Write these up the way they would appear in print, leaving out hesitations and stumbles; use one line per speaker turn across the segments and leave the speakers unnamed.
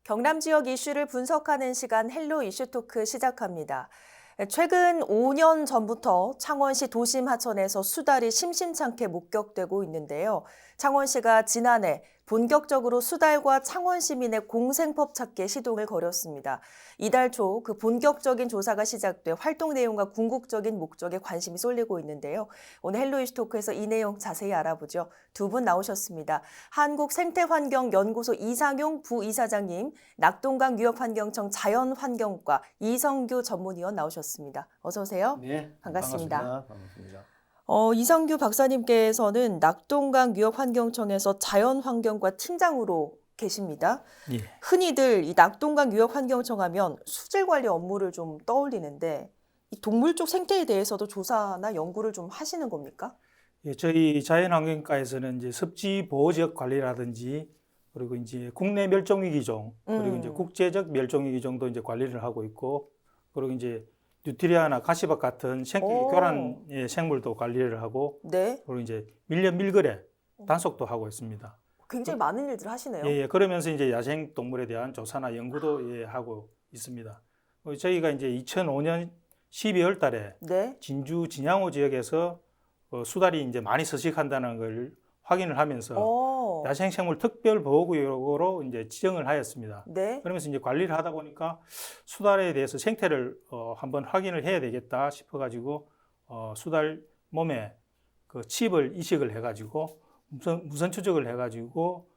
경남 지역 이슈를 분석하는 시간 헬로 이슈 토크 시작합니다. 최근 5년 전부터 창원시 도심 하천에서 수달이 심심찮게 목격되고 있는데요. 창원시가 지난해 본격적으로 수달과 창원 시민의 공생법 찾기에 시동을 걸었습니다. 이달 초 그 본격적인 조사가 시작돼 활동 내용과 궁극적인 목적에 관심이 쏠리고 있는데요. 오늘 헬로 이슈 토크에서 이 내용 자세히 알아보죠. 두 분 나오셨습니다. 한국생태환경연구소 이상용 부이사장님, 낙동강 유역환경청 자연환경과 이성규 전문위원 나오셨습니다. 어서 오세요.
네,
반갑습니다.
반갑습니다.
이성규 박사님께서는 낙동강 유역환경청에서 자연환경과 팀장으로 계십니다.
예.
흔히들 이 낙동강 유역환경청 하면 수질 관리 업무를 좀 떠올리는데 이 동물 쪽 생태에 대해서도 조사나 연구를 좀 하시는 겁니까?
예, 저희 자연환경과에서는 이제 습지 보호 지역 관리라든지 그리고 이제 국내 멸종위기종 그리고 이제 국제적 멸종위기종도 이제 관리를 하고 있고 그리고 이제 뉴트리아나 가시박 같은 교란 생물도 관리를 하고
네.
그리고 이제 밀거래 단속도 하고 있습니다.
굉장히 많은 일들 하시네요.
예, 그러면서 이제 야생 동물에 대한 조사나 연구도 하고 있습니다. 저희가 이제 2005년 12월 달에
네.
진주 진양호 지역에서 수달이 이제 많이 서식한다는 걸 확인을 하면서 야생생물 특별보호구역으로 이제 지정을 하였습니다.
네.
그러면서 이제 관리를 하다 보니까 수달에 대해서 생태를 한번 확인을 해야 되겠다 싶어가지고 수달 몸에 그 칩을 이식을 해가지고 무선 추적을 해가지고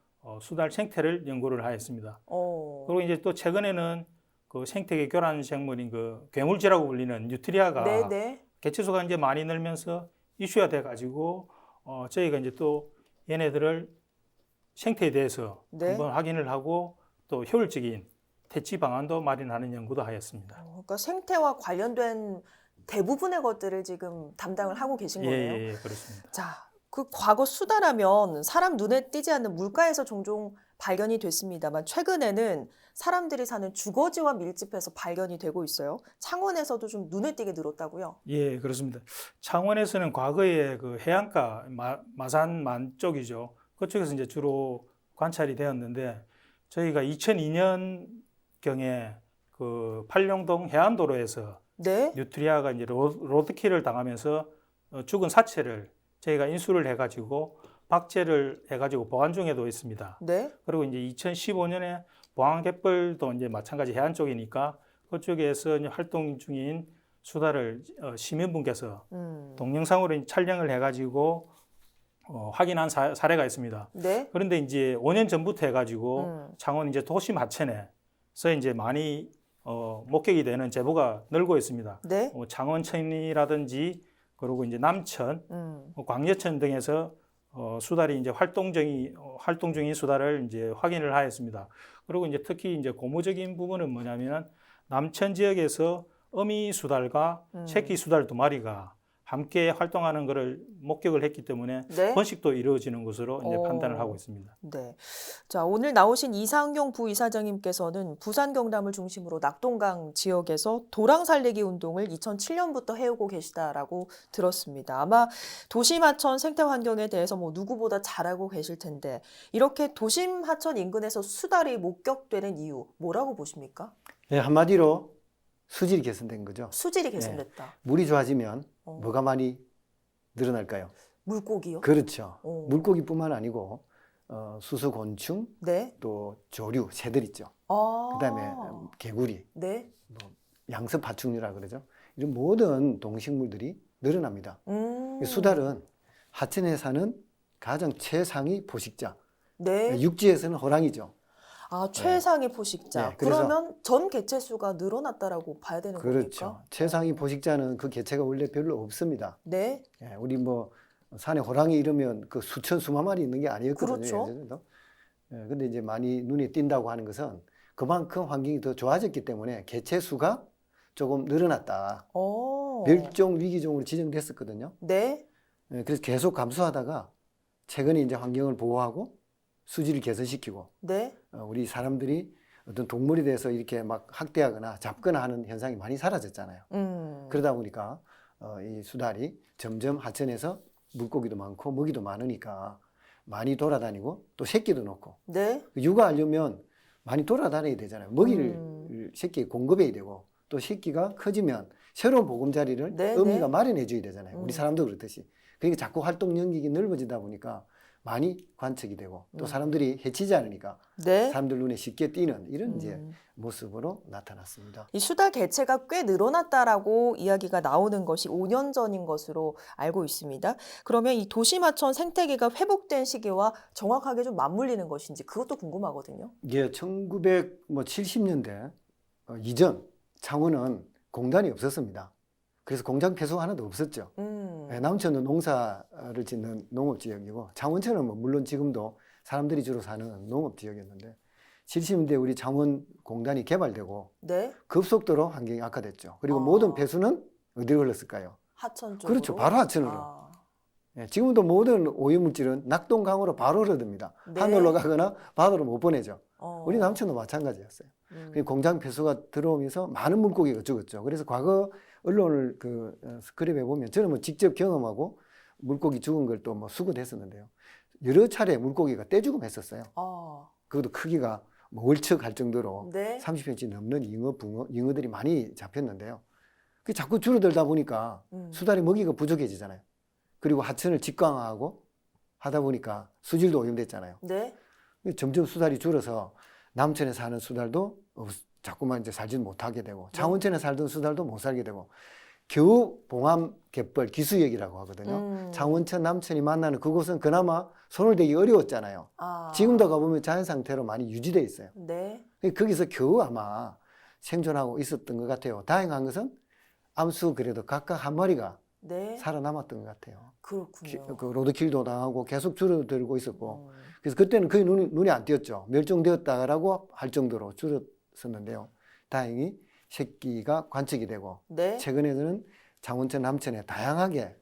수달 생태를 연구를 하였습니다. 그리고 이제 또 최근에는 그 생태계 교란 생물인 그 괴물쥐라고 불리는 뉴트리아가
네.
개체수가 이제 많이 늘면서 이슈가 돼가지고 저희가 이제 또 얘네들을 생태에 대해서 한번 확인을 하고 또 효율적인 퇴치 방안도 마련하는 연구도 하였습니다.
그러니까 생태와 관련된 대부분의 것들을 지금 담당을 하고 계신 거네요.
예, 그렇습니다.
자, 그 과거 수달하면 사람 눈에 띄지 않는 물가에서 종종 발견이 됐습니다만 최근에는 사람들이 사는 주거지와 밀집해서 발견이 되고 있어요. 창원에서도 좀 눈에 띄게 늘었다고요?
예, 그렇습니다. 창원에서는 과거에 그 해안가 마산만 쪽이죠. 그쪽에서 이제 주로 관찰이 되었는데 저희가 2002년경에 그 팔룡동 해안도로에서
네.
뉴트리아가 이제 로드킬을 당하면서 죽은 사체를 저희가 인수를 해가지고 박제를 해가지고 보관 중에도 있습니다.
네.
그리고 이제 2015년에 보안갯벌도 이제 마찬가지 해안 쪽이니까 그쪽에서 이제 활동 중인 수달을 시민분께서 동영상으로 촬영을 해가지고 확인한 사례가 있습니다.
네.
그런데 이제 5년 전부터 해가지고 창원 이제 도심 하천에서 이제 많이 목격이 되는 제보가 늘고 있습니다.
네.
창원천이라든지 그리고 이제 남천, 광여천 등에서 수달이 이제 활동 중인 수달을 이제 확인을 하였습니다. 그리고 이제 특히 이제 고무적인 부분은 뭐냐면 남천 지역에서 어미 수달과 새끼 수달 두 마리가 함께 활동하는 것을 목격을 했기 때문에
네.
번식도 이루어지는 것으로 이제 판단을 하고 있습니다.
네. 자, 오늘 나오신 이상용 부이사장님께서는 부산 경남을 중심으로 낙동강 지역에서 도랑 살리기 운동을 2007년부터 해오고 계시다라고 들었습니다. 아마 도심 하천 생태 환경에 대해서 뭐 누구보다 잘 알고 계실 텐데 이렇게 도심 하천 인근에서 수달이 목격되는 이유 뭐라고 보십니까?
네, 한마디로 수질이 개선된 거죠.
수질이 개선됐다.
물이 좋아지면 뭐가 많이 늘어날까요?
물고기요?
그렇죠. 물고기뿐만 아니고 수수곤충,
네.
또 조류, 새들 있죠. 그다음에 개구리,
네.
뭐 양서파충류라 그러죠. 이런 모든 동식물들이 늘어납니다. 수달은 하천에 사는 가장 최상위 포식자.
네.
육지에서는 호랑이죠.
최상위 포식자.
네, 그래서
그러면 전 개체 수가 늘어났다라고 봐야 되는
그렇죠.
겁니까?
최상위 포식자는 그 개체가 원래 별로 없습니다.
네.
우리 뭐 산에 호랑이 이러면 그 수천 수만 마리 있는 게 아니었거든요.
그렇죠.
예전에도. 근데 이제 많이 눈에 띈다고 하는 것은 그만큼 환경이 더 좋아졌기 때문에 개체 수가 조금 늘어났다. 멸종 위기종으로 지정됐었거든요.
네.
그래서 계속 감소하다가 최근에 이제 환경을 보호하고 수질을 개선시키고
네.
우리 사람들이 어떤 동물에 대해서 이렇게 막 학대하거나 잡거나 하는 현상이 많이 사라졌잖아요. 그러다 보니까 이 수달이 점점 하천에서 물고기도 많고 먹이도 많으니까 많이 돌아다니고 또 새끼도 놓고
네.
육아하려면 많이 돌아다녀야 되잖아요. 먹이를 새끼에 공급해야 되고 또 새끼가 커지면 새로운 보금자리를
네,
어미가
네.
마련해 줘야 되잖아요. 우리 사람도 그렇듯이. 그러니까 자꾸 활동 영역이 넓어지다 보니까 많이 관측이 되고 또 사람들이 해치지 않으니까
네.
사람들 눈에 쉽게 띄는 이런 이제 모습으로 나타났습니다.
이 수달 개체가 꽤 늘어났다라고 이야기가 나오는 것이 5년 전인 것으로 알고 있습니다. 그러면 이 도심하천 생태계가 회복된 시기와 정확하게 좀 맞물리는 것인지 그것도 궁금하거든요.
이게 1970년대 이전 창원은 공단이 없었습니다. 그래서 공장 폐수 하나도 없었죠. 남천은 농사를 짓는 농업지역이고 창원천은 뭐 물론 지금도 사람들이 주로 사는 농업지역이었는데 70년대 우리 창원 공단이 개발되고
네.
급속도로 환경이 악화됐죠. 그리고
아.
모든 폐수는 어디로 흘렀을까요?
하천 쪽으로.
그렇죠. 바로 하천으로.
아.
예, 지금도 모든 오염물질은 낙동강으로 바로 흐르듭니다.
네.
하늘로 가거나 바다로 못 보내죠.
어.
우리 남천도 마찬가지였어요. 공장 폐수가 들어오면서 많은 물고기가 죽었죠. 그래서 과거 언론을 스크랩에 보면 저는 뭐 직접 경험하고 물고기 죽은 걸 또 뭐 수거했었는데요. 여러 차례 물고기가 떼죽음했었어요.
아.
그것도 크기가 뭐 월척할 정도로
네.
30cm 넘는 잉어, 붕어, 잉어들이 많이 잡혔는데요. 그게 자꾸 줄어들다 보니까 수달이 먹이가 부족해지잖아요. 그리고 하천을 직강화하고 하다 보니까 수질도 오염됐잖아요.
네.
점점 수달이 줄어서 남천에 사는 수달도 자꾸만 이제 살지 못하게 되고 창원천에 살던 수달도 못 살게 되고 겨우 봉암 갯벌 기수역이라고 하거든요. 창원천 남천이 만나는 그곳은 그나마 손을 대기 어려웠잖아요.
아.
지금도 가보면 자연 상태로 많이 유지되어 있어요.
네.
거기서 겨우 아마 생존하고 있었던 것 같아요. 다행한 것은 암수 그래도 각각 한 마리가
네.
살아남았던 것 같아요.
그렇군요.
그 로드킬도 당하고 계속 줄어들고 있었고 그래서 그때는 거의 눈이 안 띄었죠. 멸종되었다라고 할 정도로 줄었었는데요. 다행히 새끼가 관측이 되고
네.
최근에는 창원천 남천에 다양하게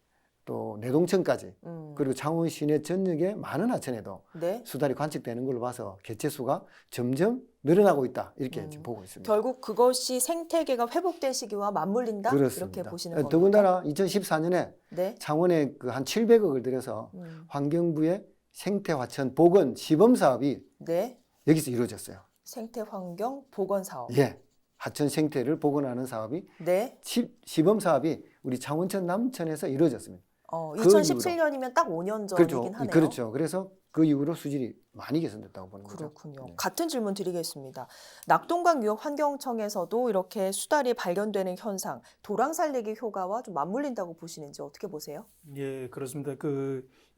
또 내동천까지 그리고 창원 시내 전역의 많은 하천에도
네.
수달이 관측되는 걸로 봐서 개체 수가 점점 늘어나고 있다 이렇게 지금 보고 있습니다.
결국 그것이 생태계가 회복된 시기와 맞물린다?
그렇습니다.
이렇게 보시는 겁니까?
더군다나 2014년에
네.
창원에 한 700억을 들여서 환경부의 생태화천 복원 시범 사업이
네.
여기서 이루어졌어요.
생태환경 보건 사업.
예, 하천 생태를 복원하는 사업이
네.
시범 사업이 우리 창원천 남천에서 이루어졌습니다.
2017년이면 딱 5년 전이긴 하네요.
그렇죠. 그래서 그 이후로 수질이 많이 개선됐다고 보는 거죠.
그렇군요.
네.
같은 질문 드리겠습니다. 낙동강 유역 환경청에서도 이렇게 수달이 발견되는 현상, 도랑 살리기 효과와 좀 맞물린다고 보시는지 어떻게 보세요?
예, 그렇습니다.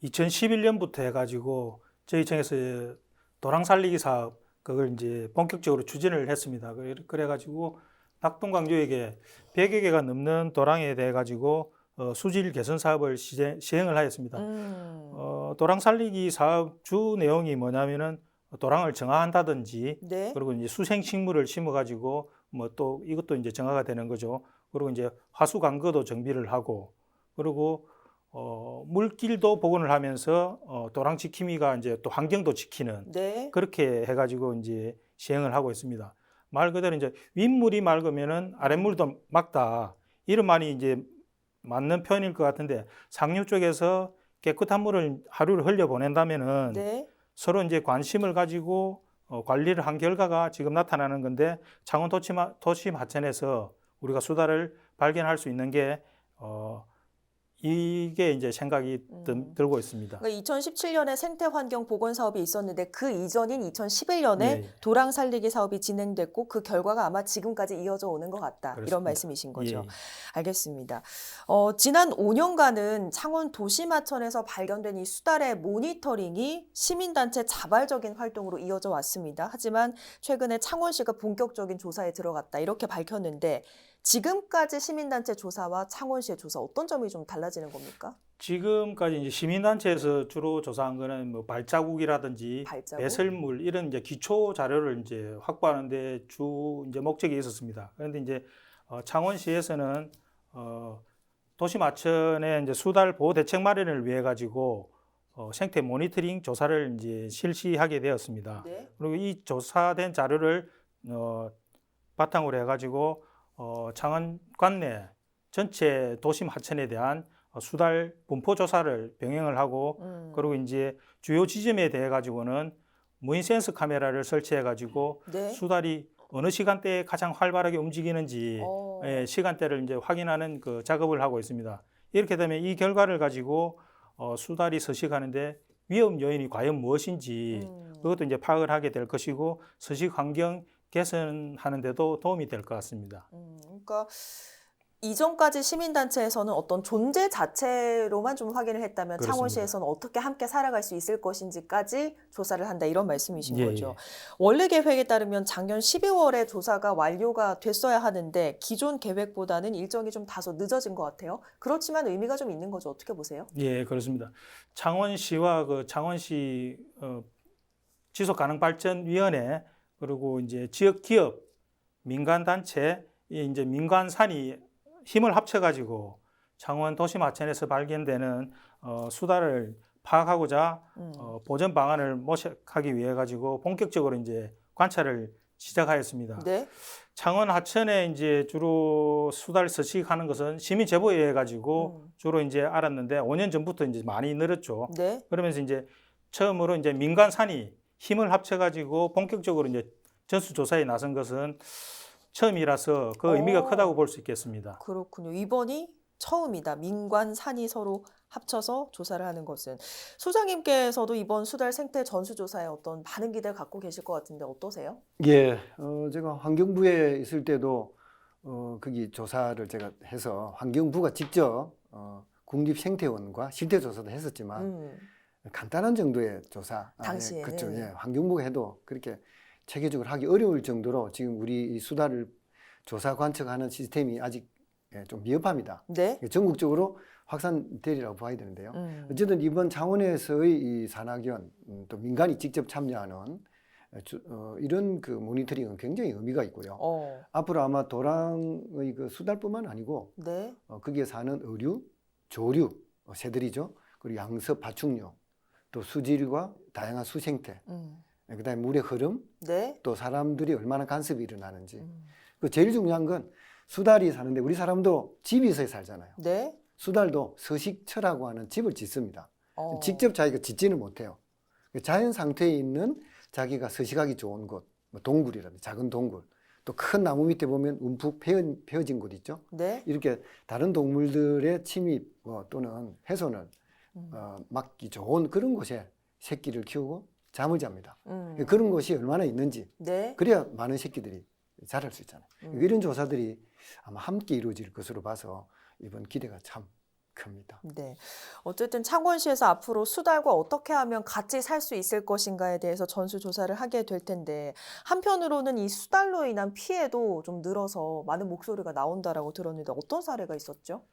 2011년부터 해가지고 저희 청에서 도랑 살리기 사업 그걸 이제 본격적으로 추진을 했습니다. 그래가지고 낙동강 유역에 100여 개가 넘는 도랑에 대해 가지고 수질 개선 사업을 시행을 하였습니다. 도랑 살리기 사업 주 내용이 뭐냐면은 도랑을 정화한다든지,
네.
그리고 이제 수생 식물을 심어가지고 뭐 또 이것도 이제 정화가 되는 거죠. 그리고 이제 하수 간거도 정비를 하고, 그리고 물길도 복원을 하면서 도랑 지킴이가 이제 또 환경도 지키는
네.
그렇게 해가지고 이제 시행을 하고 있습니다. 말 그대로 이제 윗물이 맑으면은 아랫물도 맑다 이런 말이 이제 맞는 표현일 것 같은데 상류 쪽에서 깨끗한 물을 하루를 흘려 보낸다면은
네.
서로 이제 관심을 가지고 관리를 한 결과가 지금 나타나는 건데 창원 도심 하천에서 우리가 수달을 발견할 수 있는 게 이게 이제 생각이 들고 있습니다.
그러니까 2017년에 생태환경 보건 사업이 있었는데 그 이전인 2011년에
예.
도랑 살리기 사업이 진행됐고 그 결과가 아마 지금까지 이어져 오는 것 같다.
그렇습니다.
이런 말씀이신 거죠.
예.
알겠습니다. 지난 5년간은 창원 도심하천에서 발견된 이 수달의 모니터링이 시민단체 자발적인 활동으로 이어져 왔습니다. 하지만 최근에 창원시가 본격적인 조사에 들어갔다 이렇게 밝혔는데 지금까지 시민단체 조사와 창원시의 조사 어떤 점이 좀 달라지는 겁니까?
지금까지 이제 시민단체에서 주로 조사한 거는 뭐 발자국이라든지
발자국?
배설물 이런 이제 기초 자료를 이제 확보하는데 주 이제 목적이 있었습니다. 그런데 이제 창원시에서는 도심 하천의 이제 수달 보호 대책 마련을 위해 가지고 생태 모니터링 조사를 이제 실시하게 되었습니다.
네.
그리고 이 조사된 자료를 바탕으로 해가지고 창원 관내 전체 도심 하천에 대한 수달 분포 조사를 병행을 하고 그리고 이제 주요 지점에 대해 가지고는 무인 센서 카메라를 설치해 가지고
네.
수달이 어느 시간대에 가장 활발하게 움직이는지 시간대를 이제 확인하는 그 작업을 하고 있습니다. 이렇게 되면 이 결과를 가지고 수달이 서식하는데 위험 요인이 과연 무엇인지 그것도 이제 파악을 하게 될 것이고 서식 환경 개선하는 데도 도움이 될 것 같습니다.
그러니까 이전까지 시민단체에서는 어떤 존재 자체로만 좀 확인을 했다면
그렇습니다.
창원시에서는 어떻게 함께 살아갈 수 있을 것인지까지 조사를 한다 이런 말씀이신
예,
거죠.
예.
원래 계획에 따르면 작년 12월에 조사가 완료가 됐어야 하는데 기존 계획보다는 일정이 좀 다소 늦어진 것 같아요. 그렇지만 의미가 좀 있는 거죠. 어떻게 보세요?
예, 그렇습니다. 창원시와 그 창원시 지속가능발전위원회 그리고 이제 지역 기업, 민간 단체, 이제 민간산이 힘을 합쳐가지고 창원 도심 하천에서 발견되는 수달을 파악하고자 보전 방안을 모색하기 위해 가지고 본격적으로 이제 관찰을 시작하였습니다.
네.
창원 하천에 이제 주로 수달 서식하는 것은 시민 제보에 의해 가지고 주로 이제 알았는데 5년 전부터 이제 많이 늘었죠.
네.
그러면서 이제 처음으로 이제 민간산이 힘을 합쳐가지고 본격적으로 이제 전수조사에 나선 것은 처음이라서 그 의미가 크다고 볼 수 있겠습니다.
그렇군요. 이번이 처음이다. 민관, 산이 서로 합쳐서 조사를 하는 것은. 소장님께서도 이번 수달 생태 전수조사에 어떤 많은 기대를 갖고 계실 것 같은데 어떠세요?
예, 제가 환경부에 있을 때도 거기 조사를 제가 해서 환경부가 직접 국립생태원과 실태조사도 했었지만 간단한 정도의 조사.
당시에는.
그렇죠. 예, 환경부가 해도 그렇게 체계적으로 하기 어려울 정도로 지금 우리 이 수달을 조사 관측하는 시스템이 아직 좀 미흡합니다.
네.
전국적으로 확산되리라고 봐야 되는데요. 어쨌든 이번 창원에서의 이 산학연 또 민간이 직접 참여하는 이런 그 모니터링은 굉장히 의미가 있고요. 앞으로 아마 도랑의 그 수달뿐만 아니고
네.
거기에 사는 어류, 조류, 새들이죠. 그리고 양서, 파충류, 또 수질과 다양한 수생태, 그다음에 물의 흐름,
네.
또 사람들이 얼마나 간섭이 일어나는지. 그 제일 중요한 건 수달이 사는데 우리 사람도 집이 있어야 살잖아요.
네.
수달도 서식처라고 하는 집을 짓습니다. 직접 자기가 짓지는 못해요. 자연 상태에 있는 자기가 서식하기 좋은 곳, 뭐 동굴이라든지 작은 동굴, 또 큰 나무 밑에 보면 움푹 패어진 곳 있죠.
네.
이렇게 다른 동물들의 침입 또는 훼손을 막기 좋은 그런 곳에 새끼를 키우고 잠을 잡니다. 그런 곳이 얼마나 있는지.
네.
그래야 많은 새끼들이 자랄 수 있잖아요. 이런 조사들이 아마 함께 이루어질 것으로 봐서 이번 기대가 참 큽니다.
네. 어쨌든 창원시에서 앞으로 수달과 어떻게 하면 같이 살 수 있을 것인가에 대해서 전수조사를 하게 될 텐데 한편으로는 이 수달로 인한 피해도 좀 늘어서 많은 목소리가 나온다라고 들었는데 어떤 사례가 있었죠?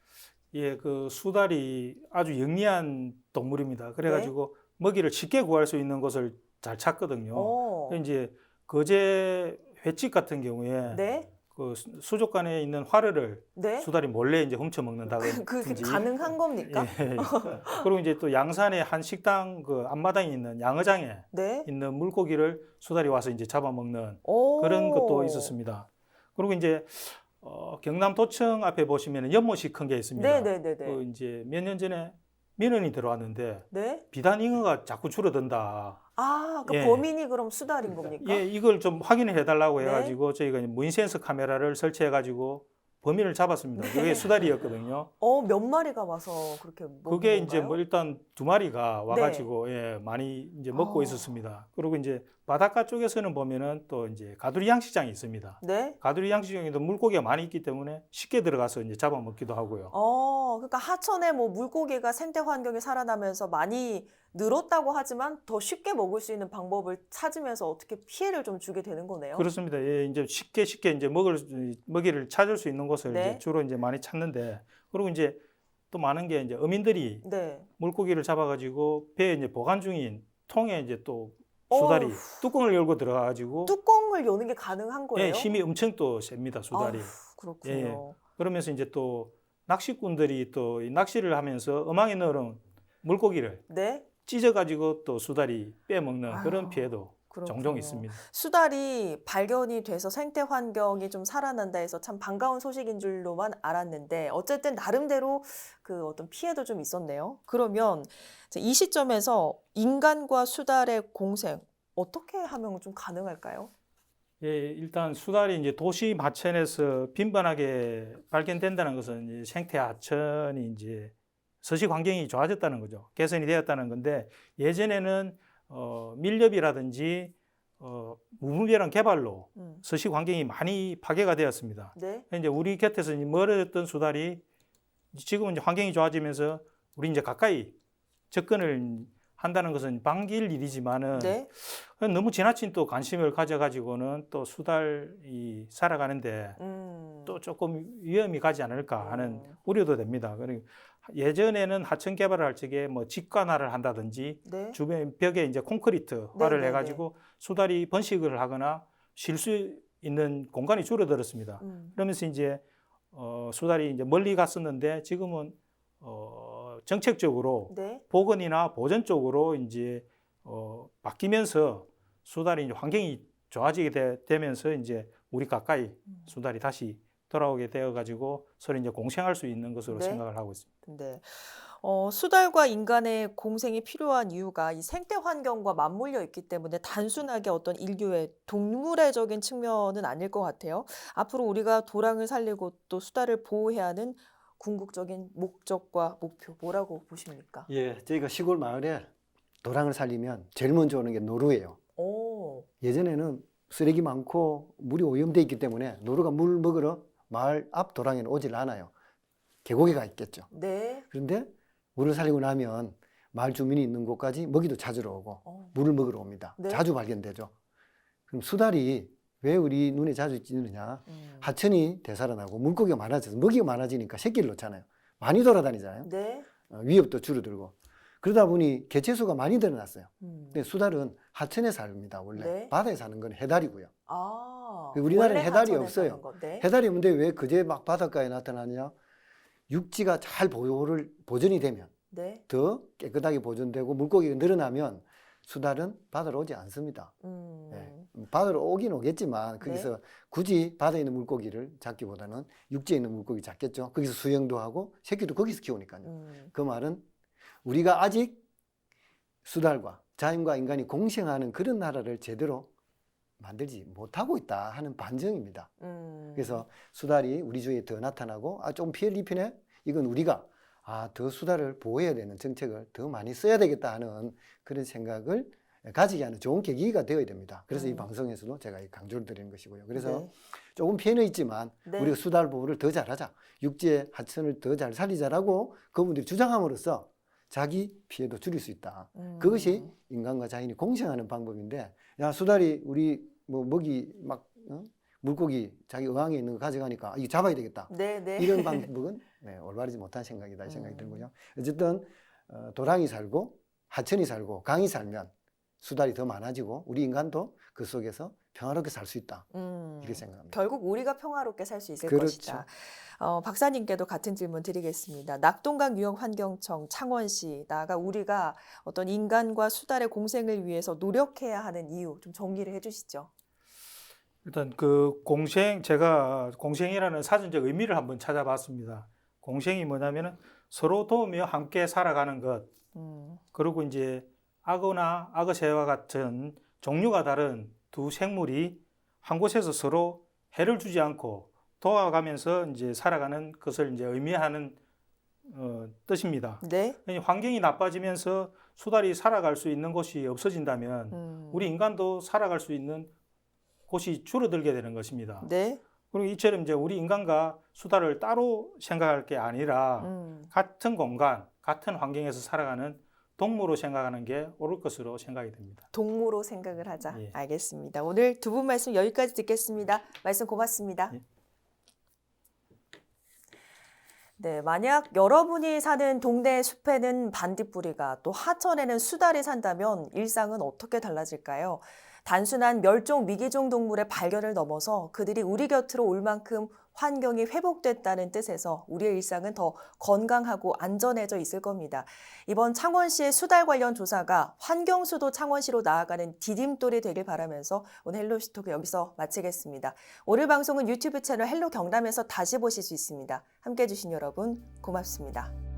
예, 그 수달이 아주 영리한 동물입니다. 그래가지고 먹이를 쉽게 구할 수 있는 곳을 잘 찾거든요. 이제 거제 횟집 같은 경우에
네.
그 수족관에 있는 화르를
네.
수달이 몰래 이제 훔쳐 먹는다든지.
그게 가능한 겁니까?
예. 그리고 이제 또 양산의 한 식당 그 앞마당에 있는 양어장에
네.
있는 물고기를 수달이 와서 이제 잡아먹는 그런 것도 있었습니다. 그리고 이제 경남 도청 앞에 보시면 연못이 큰 게 있습니다.
네네네네.
그 이제 몇 년 전에 민원이 들어왔는데
네.
비단 잉어가 자꾸 줄어든다.
그
예.
범인이 그럼 수달인 겁니까?
예, 이걸 좀 확인해 달라고
네.
해가지고 저희가 무인 센서 카메라를 설치해가지고 범인을 잡았습니다. 그게 수달이었거든요.
몇 마리가 와서 그렇게 먹는
그게 이제
건가요?
뭐 일단 2마리가 와가지고 예, 많이 이제 먹고 있었습니다. 그리고 이제 바닷가 쪽에서는 보면은 또 이제 가두리 양식장이 있습니다.
네.
가두리 양식장에도 물고기가 많이 있기 때문에 쉽게 들어가서 이제 잡아먹기도 하고요.
그러니까 하천에 뭐 물고기가 생태 환경이 살아나면서 많이 늘었다고 하지만 더 쉽게 먹을 수 있는 방법을 찾으면서 어떻게 피해를 좀 주게 되는 거네요.
그렇습니다. 예, 이제 쉽게 이제 먹이를 찾을 수 있는 곳을
네.
이제 주로 이제 많이 찾는데, 그리고 이제 또 많은 게 이제 어민들이
네.
물고기를 잡아가지고 배에 이제 보관 중인 통에 이제 또 수달이 뚜껑을 열고 들어가가지고
뚜껑을 여는 게 가능한 거예요?
예, 힘이 엄청 또 셉니다, 수달이.
그렇군요.
예. 그러면서 이제 또 낚시꾼들이 또 이 낚시를 하면서 어망에 넣은 물고기를
네.
찢어가지고 또 수달이 빼먹는 그런 피해도
그렇군요.
종종 있습니다.
수달이 발견이 돼서 생태 환경이 좀 살아난다 해서 참 반가운 소식인 줄로만 알았는데 어쨌든 나름대로 그 어떤 피해도 좀 있었네요. 그러면 이 시점에서 인간과 수달의 공생 어떻게 하면 좀 가능할까요?
예, 일단 수달이 이제 도시 하천에서 빈번하게 발견된다는 것은 이제 생태 하천이 이제 서식 환경이 좋아졌다는 거죠. 개선이 되었다는 건데 예전에는 밀렵이라든지 무분별한 개발로 서식 환경이 많이 파괴가 되었습니다.
네.
이제 우리 곁에서 이제 멀어졌던 수달이 지금은 이제 환경이 좋아지면서 우리 이제 가까이 접근을 한다는 것은 반길 일이지만은
네.
너무 지나친 또 관심을 가져가지고는 또 수달이 살아가는데 또 조금 위험이 가지 않을까 하는 우려도 됩니다. 그리고 예전에는 하천 개발을 할 적에 뭐 직관화를 한다든지
네.
주변 벽에 이제 콘크리트화를
네,
해가지고 수달이 번식을 하거나 쉴 수 있는 공간이 줄어들었습니다. 그러면서 이제 수달이 이제 멀리 갔었는데 지금은 정책적으로
네.
보건이나 보전 쪽으로 이제 바뀌면서 수달이 이제 환경이 좋아지게 되면서 이제 우리 가까이 수달이 다시 돌아오게 되어 가지고 서로 이제 공생할 수 있는 것으로
네.
생각을 하고 있습니다.
네. 수달과 인간의 공생이 필요한 이유가 이 생태 환경과 맞물려 있기 때문에 단순하게 어떤 인류의 동물애적인 측면은 아닐 것 같아요. 앞으로 우리가 도랑을 살리고 또 수달을 보호해야 하는 궁극적인 목적과 목표 뭐라고 보십니까?
예, 저희가 시골 마을에 도랑을 살리면 제일 먼저 오는 게 노루예요.
오.
예전에는 쓰레기 많고 물이 오염돼 있기 때문에 노루가 물 먹으러 마을 앞 도랑에는 오질 않아요. 계곡에가 있겠죠.
네.
그런데 물을 살리고 나면 마을 주민이 있는 곳까지 먹이도 찾으러 오고 물을 먹으러 옵니다.
네.
자주 발견되죠. 그럼 수달이 왜 우리 눈에 자주 띄느냐? 하천이 되살아나고 물고기가 많아져서 먹이가 많아지니까 새끼를 놓잖아요. 많이 돌아다니잖아요.
네.
위협도 줄어들고. 그러다 보니 개체수가 많이 늘어났어요.
음.
근데 수달은 하천에 삽니다. 원래
네.
바다에 사는 건 해달이고요.
아.
우리나라는
원래
해달이
하천에
없어요.
사는 거. 네.
해달이 없는데 왜 그제 막 바닷가에 나타나느냐? 육지가 잘 보존이 되면
네.
더 깨끗하게 보존되고 물고기가 늘어나면 수달은 바다로 오지 않습니다. 바다로 오긴 오겠지만 거기서 굳이 바다에 있는 물고기를 잡기보다는 육지에 있는 물고기 잡겠죠. 거기서 수영도 하고 새끼도 거기서 키우니까요. 그 말은 우리가 아직 수달과 자연과 인간이 공생하는 그런 나라를 제대로 만들지 못하고 있다 하는 반증입니다. 그래서 수달이 우리 주위에 더 나타나고 좀 피해를 입히네? 이건 우리가 더 수달을 보호해야 되는 정책을 더 많이 써야 되겠다 하는 그런 생각을 가지게 하는 좋은 계기가 되어야 됩니다. 그래서 이 방송에서도 제가 강조를 드리는 것이고요. 그래서 조금 피해는 있지만 우리가 수달 보호를 더 잘하자. 육지의 하천을 더 잘 살리자라고 그분들이 주장함으로써 자기 피해도 줄일 수 있다. 그것이 인간과 자연이 공생하는 방법인데 야 수달이 우리 뭐 먹이 막 물고기 자기 어항에 있는 거 가져가니까 이거 잡아야 되겠다. 이런 방법은 올바르지 못한 생각이다 이 생각이 들고요. 어쨌든 도랑이 살고 하천이 살고 강이 살면 수달이 더 많아지고 우리 인간도 그 속에서 평화롭게 살 수 있다. 이렇게 생각합니다.
결국 우리가 평화롭게 살 수 있을
그렇죠.
것이다. 박사님께도 같은 질문 드리겠습니다. 낙동강 유역환경청 창원시 나아가 우리가 어떤 인간과 수달의 공생을 위해서 노력해야 하는 이유 좀 정리를 해주시죠.
일단 제가 공생이라는 사전적 의미를 한번 찾아봤습니다. 공생이 뭐냐면은 서로 도우며 함께 살아가는 것. 그리고 이제 악어나 악어새와 같은 종류가 다른 두 생물이 한 곳에서 서로 해를 주지 않고 도와가면서 이제 살아가는 것을 이제 의미하는 뜻입니다.
네.
환경이 나빠지면서 수달이 살아갈 수 있는 곳이 없어진다면 우리 인간도 살아갈 수 있는 곳이 줄어들게 되는 것입니다.
네.
그리고 이처럼 이제 우리 인간과 수달을 따로 생각할 게 아니라 같은 공간, 같은 환경에서 살아가는 동무로 생각하는 게 옳을 것으로 생각이 됩니다.
동무로 생각을 하자.
예.
알겠습니다. 오늘 두 분 말씀 여기까지 듣겠습니다. 말씀 고맙습니다.
예.
네, 만약 여러분이 사는 동네 숲에는 반딧불이가 또 하천에는 수달이 산다면 일상은 어떻게 달라질까요? 단순한 멸종 위기종 동물의 발견을 넘어서 그들이 우리 곁으로 올 만큼 환경이 회복됐다는 뜻에서 우리의 일상은 더 건강하고 안전해져 있을 겁니다. 이번 창원시의 수달 관련 조사가 환경수도 창원시로 나아가는 디딤돌이 되길 바라면서 오늘 헬로시토크 여기서 마치겠습니다. 오늘 방송은 유튜브 채널 헬로 경남에서 다시 보실 수 있습니다. 함께해 주신 여러분 고맙습니다.